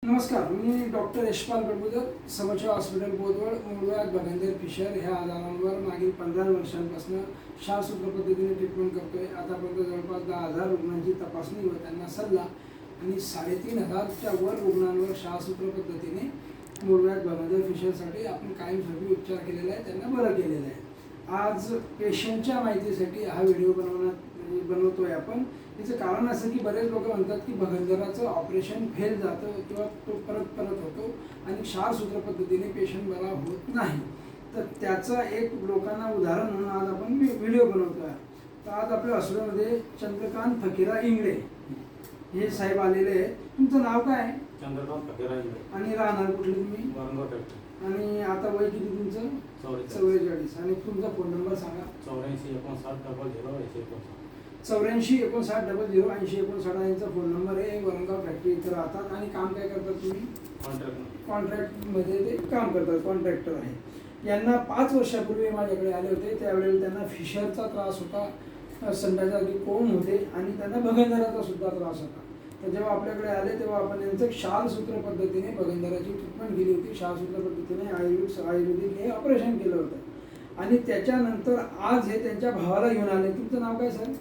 नमस्कार, मी डॉक्टर यशपाल प्रभुदर, समोरचे हॉस्पिटल बोदवड, मूळव्याध, भगंदर, फिशर ह्या आजारांवर मागील 15 वर्षांपासून शास्त्रशुद्ध पद्धतीने ट्रीटमेंट करतोय। आतापर्यंत जवळपास 10,000 रुग्णांची तपासणी व त्यांना सल्ला आणि 3,500च्या वर रुग्णांवर शास्त्रशुद्ध पद्धतीने मूळव्याध, भगंदर, फिशरसाठी आपण कायमस्वरूपी उपचार केलेला आहे, त्यांना बरं केलेलं आहे। आज पेशंटच्या माहितीसाठी हा व्हिडिओ बनवतोय आपण। याचं कारण असं की बरेच लोक म्हणतात की भगंदराचं ऑपरेशन फेल जातं किंवा तो परत होतो आणि क्षारसूत्र पद्धतीने पेशंट बरा होत नाही। तर त्याचं एक लोकांना उदाहरण म्हणून आज आपण व्हिडिओ बनवतोय। तर आज आपल्या हॉस्पिटलमध्ये चंद्रकांत फकीरा इंगळे हे साहेब आलेले आहेत। तुमचं नाव काय? चंद्रकांत फकीरा इंगळे। आणि राहणार कुठले तुम्ही? वारंगाव। आणि आता वय किती तुमचं? 44। आणि तुमचा फोन नंबर सांगा। 84 59 00 89। 84 59 00 80 यांचा फोन नंबर आहे। वरंगाव फॅक्टरी इथं राहतात आणि काम काय करतात तुम्ही? कॉन्ट्रॅक्टमध्ये ते काम करतात, कॉन्ट्रॅक्टर आहे। यांना 5 वर्षापूर्वी माझ्याकडे आले होते। त्यावेळेला त्यांना फिशरचा त्रास होता, संडाच्या आधी कोंब होते आणि त्यांना भगंदराचा सुद्धा त्रास होता। तर जेव्हा आपल्याकडे आले तेव्हा आपण यांचं क्षारसूत्र पद्धतीने भगंदराची ट्रीटमेंट केली होती। क्षारसूत्र पद्धतीने आयुर्वेदिक हे ऑपरेशन केलं होतं आणि त्याच्यानंतर आज हे त्यांच्या भावाला घेऊन आले। तुमचं नाव काय सर?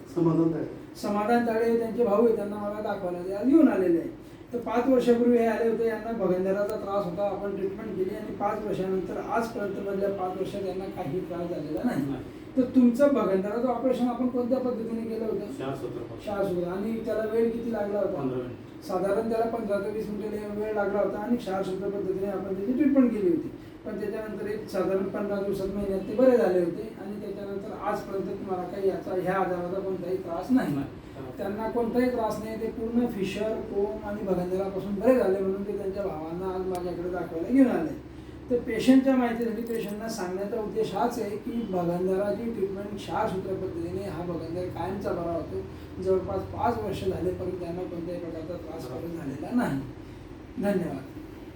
समाधान ताळे त्यांचे भाऊ आहे, त्यांना मला दाखवायला ते आज घेऊन आलेले आहे। तर 5 वर्षापूर्वी हे आले होते, यांना भगंदराचा त्रास होता, आपण ट्रीटमेंट केली आणि 5 वर्षानंतर आजपर्यंत मधल्या 5 वर्षात यांना काही त्रास झालेला नाही। तर तुमचं भगंदराचं ऑपरेशन आपण कोणत्या पद्धतीने केलं होतं? क्षारसूत्र। आणि त्याला वेळ किती लागला होता? 15 मिनिट। साधारण त्याला 15 ते 20 मिनिटं वेळ लागला होता आणि क्षारसूत्र पद्धतीने आपण त्याची ट्रीटमेंट केली होती। पण त्याच्यानंतर एक साधारण 15 दिवसात, महिन्यात ते बरे झाले होते आणि त्याच्यानंतर आजपर्यंत तुम्हाला काही ह्या आजाराचा कोणताही त्रास नाही। त्यांना कोणताही त्रास नाही, ते पूर्ण फिशर, कोंब आणि भगंदरापासून बरे झाले म्हणून ते त्यांच्या भावांना आज माझ्याकडे दाखवायला घेऊन आले। तर पेशंटच्या माहितीसाठी पेशंटना सांगण्याचा उद्देश हाच आहे की भगंदराची ट्रीटमेंट क्षारसूत्र पद्धतीने हा भगंदर कायमचा बरा होतो। जवळपास 5 वर्ष झाले परंतु त्यांना कोणत्याही प्रकारचा त्रास झालेला नाही। धन्यवाद।